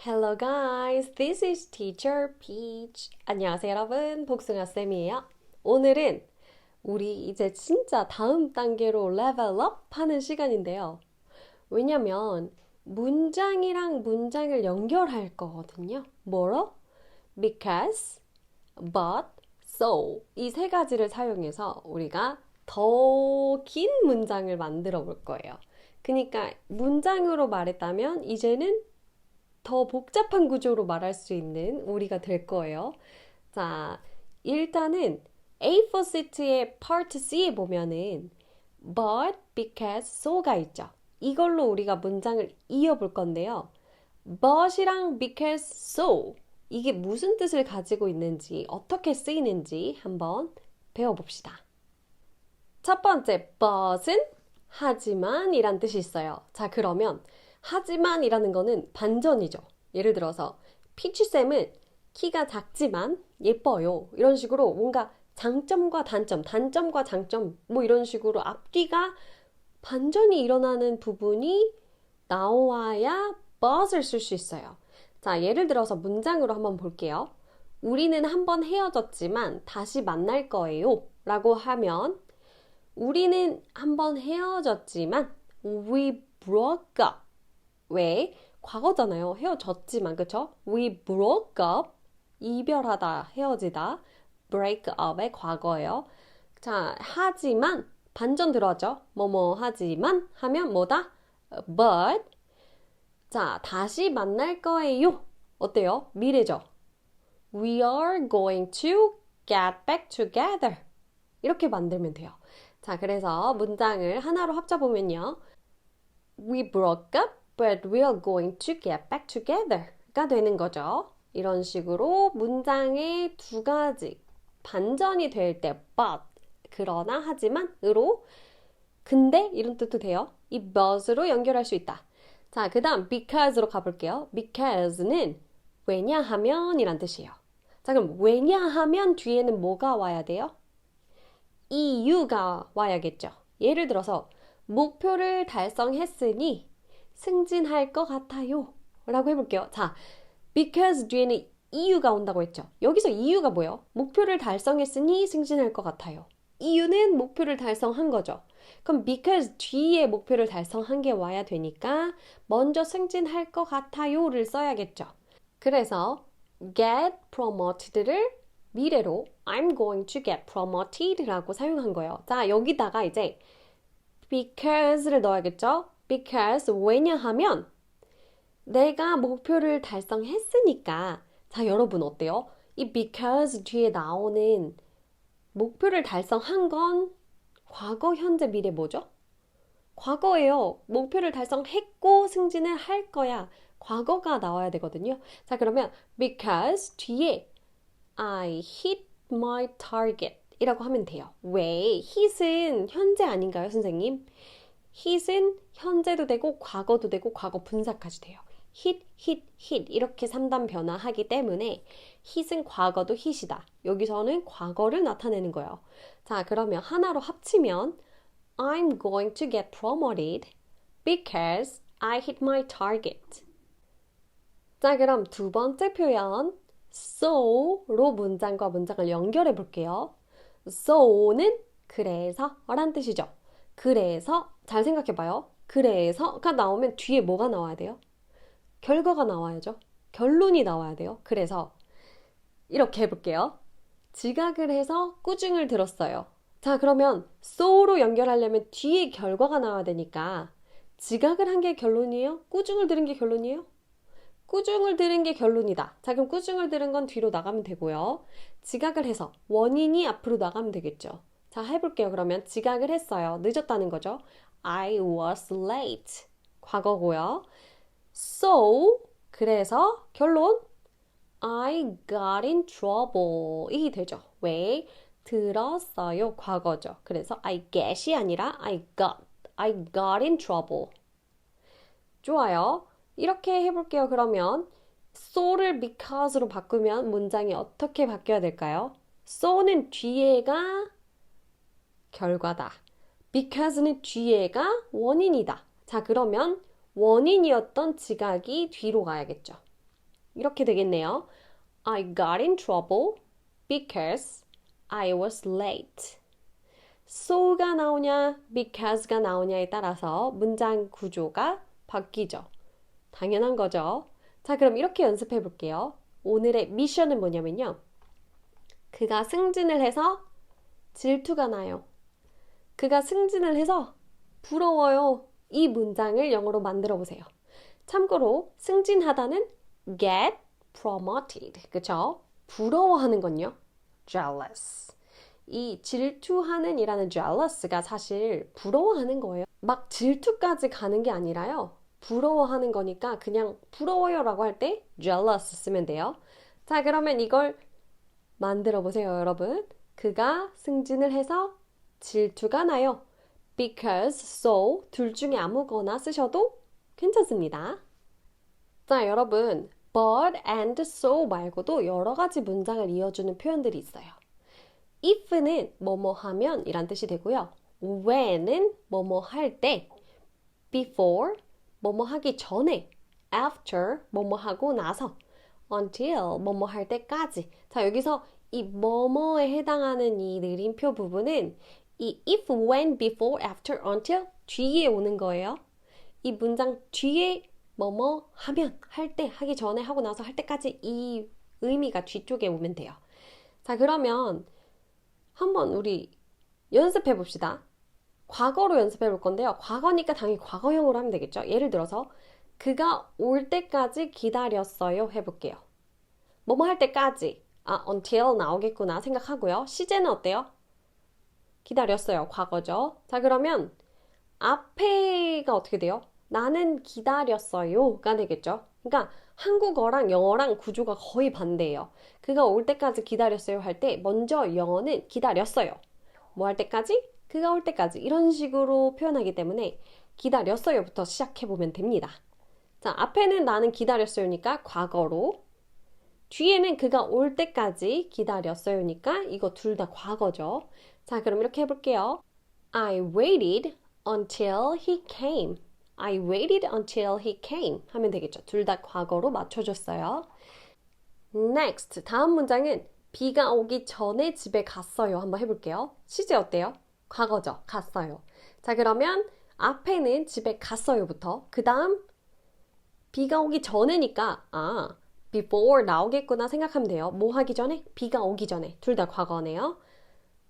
Hello guys, this is Teacher Peach. 안녕하세요 여러분, 복숭아쌤이에요. 오늘은 우리 이제 진짜 다음 단계로 레벨업 하는 시간인데요. 왜냐면 문장이랑 문장을 연결할 거거든요. 뭐로? Because, but, so 이 세 가지를 사용해서 우리가 더 긴 문장을 만들어 볼 거예요. 그러니까 문장으로 말했다면 이제는 더 복잡한 구조로 말할 수 있는 우리가 될 거예요. 자, 일단은 A4 시트의 Part C에 보면은 but, because, so가 있죠. 이걸로 우리가 문장을 이어볼 건데요. but이랑 because, so 이게 무슨 뜻을 가지고 있는지 어떻게 쓰이는지 한번 배워봅시다. 첫 번째 but은 하지만 이란 뜻이 있어요. 자, 그러면 하지만이라는 거는 반전이죠. 예를 들어서 피치쌤은 키가 작지만 예뻐요. 이런 식으로 뭔가 장점과 단점, 단점과 장점 뭐 이런 식으로 앞뒤가 반전이 일어나는 부분이 나와야 but을 쓸 수 있어요. 자, 예를 들어서 문장으로 한번 볼게요. 우리는 한번 헤어졌지만 다시 만날 거예요. 라고 하면 우리는 한번 헤어졌지만 we broke up. 왜? 과거잖아요. 헤어졌지만, 그쵸? We broke up. 이별하다, 헤어지다. break up의 과거예요. 자, 하지만, 반전 들어왔죠? 뭐뭐 하지만 하면 뭐다? but. 자, 다시 만날 거예요. 어때요? 미래죠? We are going to get back together. 이렇게 만들면 돼요. 자, 그래서 문장을 하나로 합쳐보면요. We broke up, but we are going to get back together가 되는 거죠. 이런 식으로 문장의 두 가지 반전이 될 때 but, 그러나 하지만으로 근데 이런 뜻도 돼요. 이 but으로 연결할 수 있다. 자, 그 다음 because로 가볼게요. because는 왜냐하면 이란 뜻이에요. 자, 그럼 왜냐하면 뒤에는 뭐가 와야 돼요? 이유가 와야겠죠. 예를 들어서 목표를 달성했으니 승진할 것 같아요. 라고 해볼게요. 자, because 뒤에는 이유가 온다고 했죠. 여기서 이유가 뭐예요? 목표를 달성했으니 승진할 것 같아요. 이유는 목표를 달성한 거죠. 그럼 because 뒤에 목표를 달성한 게 와야 되니까 먼저 승진할 것 같아요를 써야겠죠. 그래서 get promoted를 미래로 I'm going to get promoted라고 사용한 거예요. 자, 여기다가 이제 because를 넣어야겠죠? because 왜냐하면 내가 목표를 달성했으니까. 자, 여러분 어때요? 이 because 뒤에 나오는 목표를 달성한 건 과거, 현재, 미래 뭐죠? 과거예요. 목표를 달성했고 승진을 할 거야. 과거가 나와야 되거든요. 자, 그러면 because 뒤에 I hit my target 이라고 하면 돼요. 왜? hit은 현재 아닌가요, 선생님? hit은 현재도 되고 과거도 되고 과거 분사까지 돼요. hit 이렇게 3단 변화하기 때문에 hit은 과거도 hit이다. 여기서는 과거를 나타내는 거예요. 자, 그러면 하나로 합치면 I'm going to get promoted because I hit my target. 자, 그럼 두 번째 표현 so로 문장과 문장을 연결해 볼게요. so는 그래서 란 뜻이죠. 그래서 잘 생각해 봐요. 그래서가 나오면 뒤에 뭐가 나와야 돼요? 결과가 나와야죠. 결론이 나와야 돼요. 그래서 이렇게 해볼게요. 지각을 해서 꾸중을 들었어요. 자, 그러면 so로 연결하려면 뒤에 결과가 나와야 되니까 지각을 한 게 결론이에요? 꾸중을 들은 게 결론이에요? 꾸중을 들은 게 결론이다. 자, 그럼 꾸중을 들은 건 뒤로 나가면 되고요. 지각을 해서 원인이 앞으로 나가면 되겠죠. 자, 해볼게요. 그러면 지각을 했어요. 늦었다는 거죠. I was late. 과거고요. So, 그래서 결론 I got in trouble. 이 되죠. 왜? 들었어요. 과거죠. 그래서 I get이 아니라 I got in trouble. 좋아요. 이렇게 해볼게요. 그러면 so를 because로 바꾸면 문장이 어떻게 바뀌어야 될까요? so는 뒤에가 결과다. because는 뒤에가 원인이다. 자, 그러면 원인이었던 지각이 뒤로 가야겠죠. 이렇게 되겠네요. I got in trouble because I was late. so가 나오냐, because가 나오냐에 따라서 문장 구조가 바뀌죠. 당연한 거죠. 자, 그럼 이렇게 연습해 볼게요. 오늘의 미션은 뭐냐면요. 그가 승진을 해서 질투가 나요. 그가 승진을 해서 부러워요. 이 문장을 영어로 만들어 보세요. 참고로 승진하다는 get promoted. 그쵸? 부러워하는 건요. jealous. 이 질투하는 이라는 jealous가 사실 부러워하는 거예요. 막 질투까지 가는 게 아니라요. 부러워하는 거니까 그냥 부러워요라고 할 때 jealous 쓰면 돼요. 자, 그러면 이걸 만들어 보세요, 여러분. 그가 승진을 해서 질투가 나요. because, so 둘 중에 아무거나 쓰셔도 괜찮습니다. 자, 여러분. but and so 말고도 여러 가지 문장을 이어주는 표현들이 있어요. if는 뭐뭐 하면 이란 뜻이 되고요. when은 뭐뭐 할 때, before 뭐뭐 하기 전에, after 뭐뭐 하고 나서, until 뭐뭐 할 때까지. 자, 여기서 이 뭐뭐에 해당하는 이 느림표 부분은 이 if, when, before, after, until 뒤에 오는 거예요. 이 문장 뒤에 뭐뭐 하면, 할 때, 하기 전에, 하고 나서, 할 때까지 이 의미가 뒤쪽에 오면 돼요. 자, 그러면 한번 우리 연습해 봅시다. 과거로 연습해 볼 건데요. 과거니까 당연히 과거형으로 하면 되겠죠. 예를 들어서 그가 올 때까지 기다렸어요 해볼게요. 뭐뭐 할 때까지. until 나오겠구나 생각하고요. 시제는 어때요? 기다렸어요. 과거죠. 자, 그러면 앞에가 어떻게 돼요? 나는 기다렸어요가 되겠죠. 그러니까 한국어랑 영어랑 구조가 거의 반대예요. 그가 올 때까지 기다렸어요 할 때 먼저 영어는 기다렸어요. 뭐 할 때까지? 그가 올 때까지 이런 식으로 표현하기 때문에 기다렸어요부터 시작해보면 됩니다. 자, 앞에는 나는 기다렸어요니까 과거로, 뒤에는 그가 올 때까지 기다렸어요니까 이거 둘 다 과거죠. 자, 그럼 이렇게 해볼게요. I waited until he came. I waited until he came 하면 되겠죠. 둘 다 과거로 맞춰줬어요. Next, 다음 문장은 비가 오기 전에 집에 갔어요. 한번 해볼게요. 시제 어때요? 과거죠. 갔어요. 자, 그러면 앞에는 집에 갔어요부터, 그 다음 비가 오기 전에니까 before 나오겠구나 생각하면 돼요. 뭐 하기 전에? 비가 오기 전에. 둘 다 과거네요.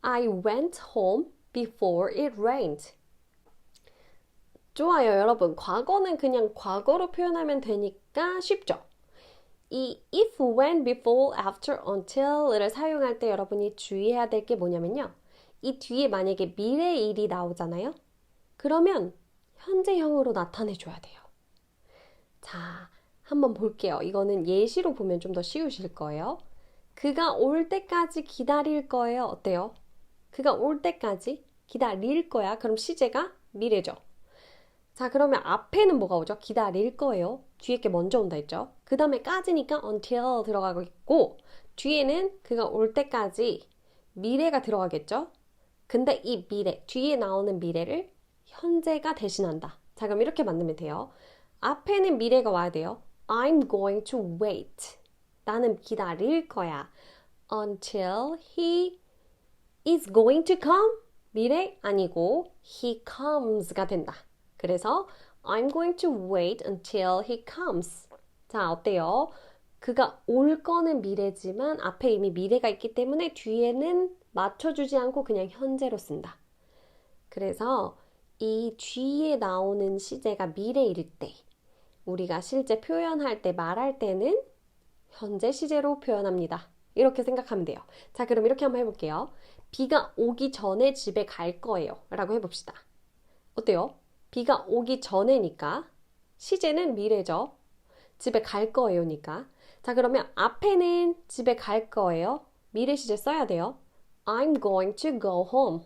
I went home before it rained. 좋아요, 여러분. 과거는 그냥 과거로 표현하면 되니까 쉽죠? 이 if, when, before, after, until을 사용할 때 여러분이 주의해야 될 게 뭐냐면요. 이 뒤에 만약에 미래의 일이 나오잖아요. 그러면 현재형으로 나타내줘야 돼요. 자, 한번 볼게요. 이거는 예시로 보면 좀 더 쉬우실 거예요. 그가 올 때까지 기다릴 거예요. 어때요? 그가 올 때까지 기다릴 거야. 그럼 시제가 미래죠. 자, 그러면 앞에는 뭐가 오죠? 기다릴 거예요. 뒤에 게 먼저 온다 했죠. 그 다음에 까지니까 until 들어가고 있고, 뒤에는 그가 올 때까지 미래가 들어가겠죠. 근데 이 미래, 뒤에 나오는 미래를 현재가 대신한다. 자, 그럼 이렇게 만들면 돼요. 앞에는 미래가 와야 돼요. I'm going to wait. 나는 기다릴 거야. Until he is going to come. 미래 아니고 he comes가 된다. 그래서 I'm going to wait until he comes. 자, 어때요? 그가 올 거는 미래지만 앞에 이미 미래가 있기 때문에 뒤에는 맞춰주지 않고 그냥 현재로 쓴다. 그래서 이 뒤에 나오는 시제가 미래일 때, 우리가 실제 표현할 때, 말할 때는 현재 시제로 표현합니다. 이렇게 생각하면 돼요. 자, 그럼 이렇게 한번 해볼게요. 비가 오기 전에 집에 갈 거예요. 라고 해봅시다. 어때요? 비가 오기 전에니까 시제는 미래죠. 집에 갈 거예요니까. 자, 그러면 앞에는 집에 갈 거예요. 미래 시제 써야 돼요. I'm going to go home.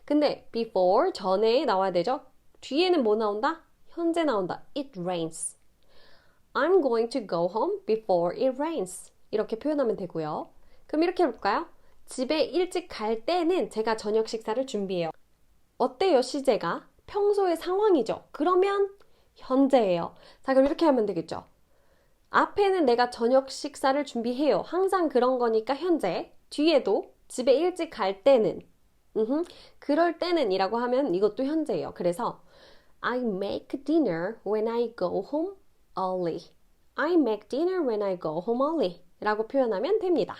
근데 before, 전에 나와야 되죠. 뒤에는 뭐 나온다? 현재 나온다. It rains. I'm going to go home before it rains. 이렇게 표현하면 되고요. 그럼 이렇게 해볼까요? 집에 일찍 갈 때는 제가 저녁 식사를 준비해요. 어때요, 시제가? 평소의 상황이죠. 그러면 현재예요. 자, 그럼 이렇게 하면 되겠죠. 앞에는 내가 저녁 식사를 준비해요. 항상 그런 거니까 현재. 뒤에도 집에 일찍 갈 때는, 그럴 때는이라고 하면 이것도 현재예요. 그래서 I make dinner when I go home early. I make dinner when I go home early 라고 표현하면 됩니다.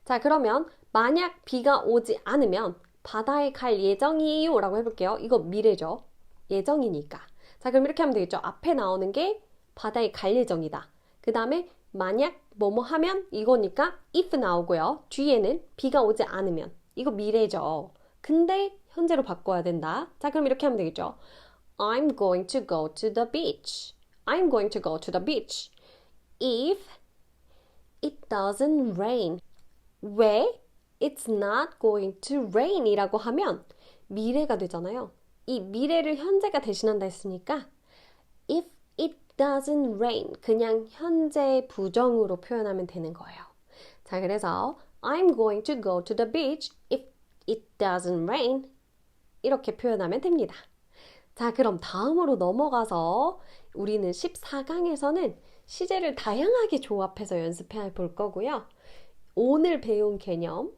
자, 그러면 만약 비가 오지 않으면 바다에 갈 예정이에요 라고 해볼게요. 이거 미래죠. 예정이니까. 자, 그럼 이렇게 하면 되겠죠. 앞에 나오는 게 바다에 갈 예정이다. 그 다음에 만약 뭐뭐 하면 이거니까 if 나오고요. 뒤에는 비가 오지 않으면 이거 미래죠. 근데 현재로 바꿔야 된다. 자, 그럼 이렇게 하면 되겠죠. I'm going to go to the beach. I'm going to go to the beach. If it doesn't rain. 왜 it's not going to rain 이라고 하면 미래가 되잖아요. 이 미래를 현재가 대신한다 했으니까 if it doesn't rain 그냥 현재 부정으로 표현하면 되는 거예요. 자, 그래서 I'm going to go to the beach if it doesn't rain 이렇게 표현하면 됩니다. 자, 그럼 다음으로 넘어가서 우리는 14강에서는 시제를 다양하게 조합해서 연습해 볼 거고요. 오늘 배운 개념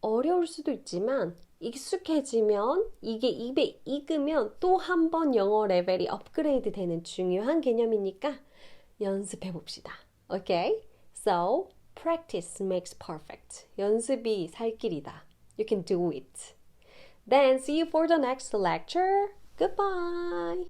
어려울 수도 있지만 익숙해지면 이게 입에 익으면 또 한 번 영어 레벨이 업그레이드 되는 중요한 개념이니까 연습해 봅시다. Okay? So, practice makes perfect. 연습이 살 길이다. You can do it. Then see you for the next lecture. Goodbye.